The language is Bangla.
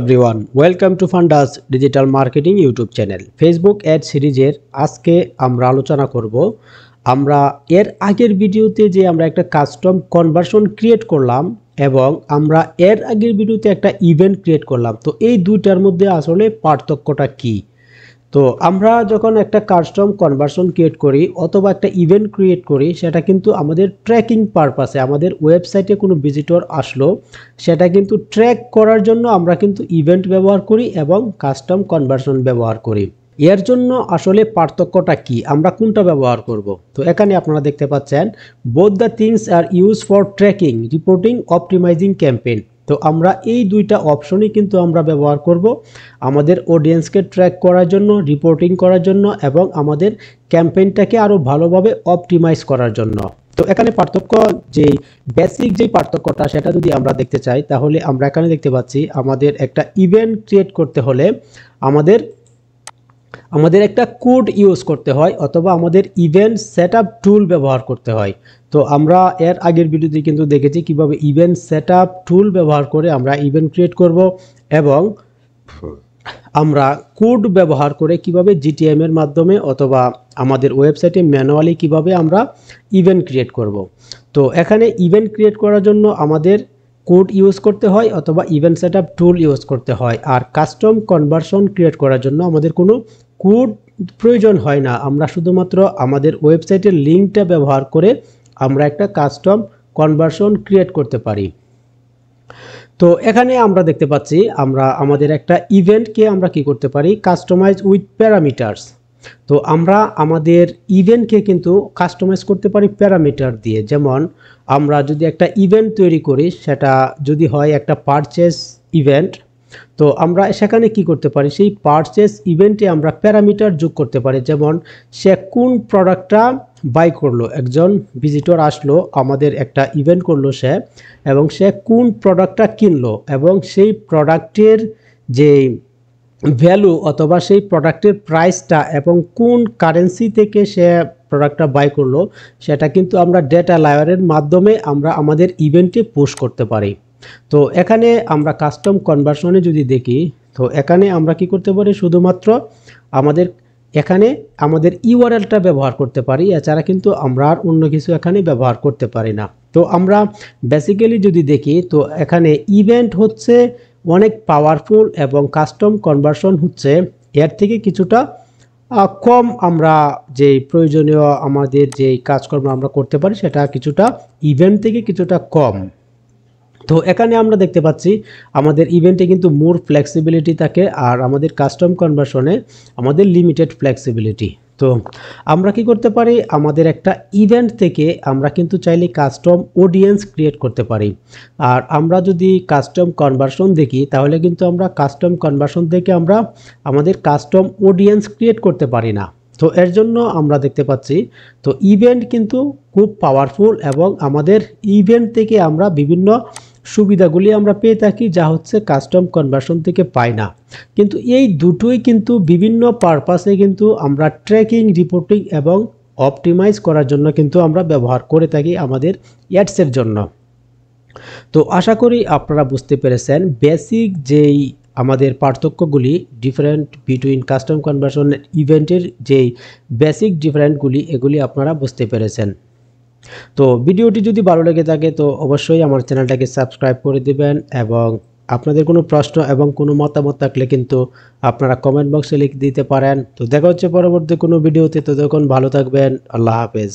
Everyone welcome to ফান্ডাস digital marketing YouTube channel. Facebook ad সিরিজের আজকে আমরা আলোচনা করব আমরা এর আগের ভিডিওতে যে আমরা একটা কাস্টম কনভার্সন ক্রিয়েট করলাম এবং আমরা এর আগের ভিডিওতে একটা ইভেন্ট ক্রিয়েট করলাম। তো এই দুইটার মধ্যে আসলে পার্থক্যটা কি? তো আমরা যখন একটা কাস্টম কনভার্সন ক্রিয়েট করি অথবা একটা ইভেন্ট ক্রিয়েট করি, সেটা কিন্তু আমাদের ট্র্যাকিং পারপাসে, আমাদের ওয়েবসাইটে কোনো ভিজিটর আসলো সেটা কিন্তু ট্র্যাক করার জন্য আমরা কিন্তু ইভেন্ট ব্যবহার করি এবং কাস্টম কনভার্সন ব্যবহার করি। এর জন্য আসলে পার্থক্যটা কি, আমরা কোনটা ব্যবহার করব? তো এখানে আপনারা দেখতে পাচ্ছেন both the things are use for tracking, reporting, optimizing campaign. তো আমরা এই দুইটা অপশনই কিন্তু আমরা ব্যবহার করব আমাদের অডিয়েন্সকে ট্র্যাক করার জন্য, রিপোর্টিং করার জন্য এবং আমাদের ক্যাম্পেইনটাকে আরও ভালোভাবে অপটিমাইজ করার জন্য। তো এখানে পার্থক্য, যে বেসিক যে পার্থক্যটা সেটা যদি আমরা দেখতে চাই তাহলে আমরা এখানে দেখতে পাচ্ছি আমাদের একটা ইভেন্ট ক্রিয়েট করতে হলে আমাদের একটা কোড ইউজ করতে হয় অথবা আমাদের ইভেন্ট সেটআপ টুল ব্যবহার করতে হয়। তো আমরা এর আগের ভিডিওতে কিন্তু দেখেছি কিভাবে ইভেন্ট সেটআপ টুল ব্যবহার করে আমরা ইভেন্ট ক্রিয়েট করব এবং আমরা কোড ব্যবহার করে কিভাবে জিটিএম এর মাধ্যমে অথবা আমাদের ওয়েবসাইটে ম্যানুয়ালি কিভাবে আমরা ইভেন্ট ক্রিয়েট করব। তো এখানে ইভেন্ট ক্রিয়েট করার জন্য আমাদের কোড ইউজ করতে হয় অথবা ইভেন্ট সেটআপ টুল ইউজ করতে হয়। আর কাস্টম কনভার্সন ক্রিয়েট করার জন্য আমাদের কোনো কোড প্রয়োজন হয় না, আমরা শুধুমাত্র আমাদের ওয়েবসাইটের লিঙ্কটা ব্যবহার করে আমরা একটা কাস্টম কনভার্সন ক্রিয়েট করতে পারি। তো এখানে আমরা দেখতে পাচ্ছি আমরা আমাদের একটা ইভেন্টকে আমরা কি করতে পারি, কাস্টমাইজ উইথ প্যারামিটারস। তো আমরা আমাদের ইভেন্টকে কিন্তু কাস্টমাইজ করতে পারি প্যারামিটার দিয়ে। যেমন আমরা যদি একটা ইভেন্ট তৈরি করি, সেটা যদি হয় একটা পারচেজ ইভেন্ট, তো আমরা সেখানে কি করতে পারি, সেই পারচেজ ইভেন্টে আমরা প্যারামিটার যোগ করতে পারি। যেমন সে কোন প্রোডাক্টটা বাই করলো, একজন ভিজিটর আসলো, আমাদের একটা ইভেন্ট করলো সে, এবং সে কোন প্রোডাক্টটা কিনলো এবং সেই প্রোডাক্টের যে ভ্যালু অথবা সেই প্রোডাক্টের প্রাইসটা এবং কোন কারেন্সি থেকে সে প্রোডাক্টটা বাই করলো, সেটা কিন্তু আমরা ডেটা লেয়ারের মাধ্যমে আমরা আমাদের ইভেন্টে পোস্ট করতে পারি। তো এখানে আমরা কাস্টম কনভার্সনে যদি দেখি, তো এখানে আমরা কি করতে পারি, শুধুমাত্র আমাদের ইউআরএলটা ব্যবহার করতে পারি, এছাড়া কিন্তু আমরা আর অন্য কিছু এখানে ব্যবহার করতে পারি না। তো আমরা বেসিক্যালি যদি দেখি, তো এখানে ইভেন্ট হচ্ছে অনেক পাওয়ারফুল এবং কাস্টম কনভার্সন হচ্ছে এর থেকে কিছুটা কম। আমরা যে প্রয়োজনীয় আমাদের যে কাজকর্ম আমরা করতে পারি সেটা কিছুটা ইভেন্ট থেকে কিছুটা কম। তো এখানে আমরা দেখতে পাচ্ছি আমাদের ইভেন্টে কিন্তু মোর ফ্লেক্সিবিলিটি থাকে আর আমাদের কাস্টম কনভার্সনে আমাদের লিমিটেড ফ্লেক্সিবিলিটি। তো আমরা কি করতে পারি, আমাদের একটা ইভেন্ট থেকে আমরা কিন্তু চাইলে কাস্টম অডিয়েন্স ক্রিয়েট করতে পারি। আর আমরা যদি কাস্টম কনভার্সন দেখি তাহলে কিন্তু আমরা কাস্টম কনভার্সন থেকে আমরা আমাদের কাস্টম অডিয়েন্স ক্রিয়েট করতে পারি না। তো এর জন্য আমরা দেখতে পাচ্ছি তো ইভেন্ট কিন্তু খুব পাওয়ারফুল এবং আমাদের ইভেন্ট থেকে আমরা বিভিন্ন সুবিধাগুলি আমরা পেয়ে থাকি, যা হচ্ছে কাস্টম কনভার্সন থেকে পাই না। কিন্তু এই দুটোই কিন্তু বিভিন্ন পারপাসে কিন্তু আমরা ট্র্যাকিং, রিপোর্টিং এবং অপটিমাইজ করার জন্য কিন্তু আমরা ব্যবহার করে থাকি আমাদের অ্যাডসের জন্য। তো আশা করি আপনারা বুঝতে পেরেছেন বেসিক যেই আমাদের পার্থক্যগুলি, ডিফারেন্ট বিটুইন কাস্টম কনভার্সন ইভেন্টের যেই বেসিক ডিফারেন্টগুলি, এগুলি আপনারা বুঝতে পেরেছেন। তো ভিডিওটি যদি ভালো লেগে থাকে তো অবশ্যই আমার চ্যানেলটাকে সাবস্ক্রাইব করে দিবেন এবং আপনাদের কোনো প্রশ্ন এবং কোনো মতামত থাকলে কিন্তু আপনারা কমেন্ট বক্সে লিখে দিতে পারেন। তো দেখা হচ্ছে পরবর্তী কোনো ভিডিওতে, ততক্ষণ ভালো থাকবেন। আল্লাহ হাফেজ।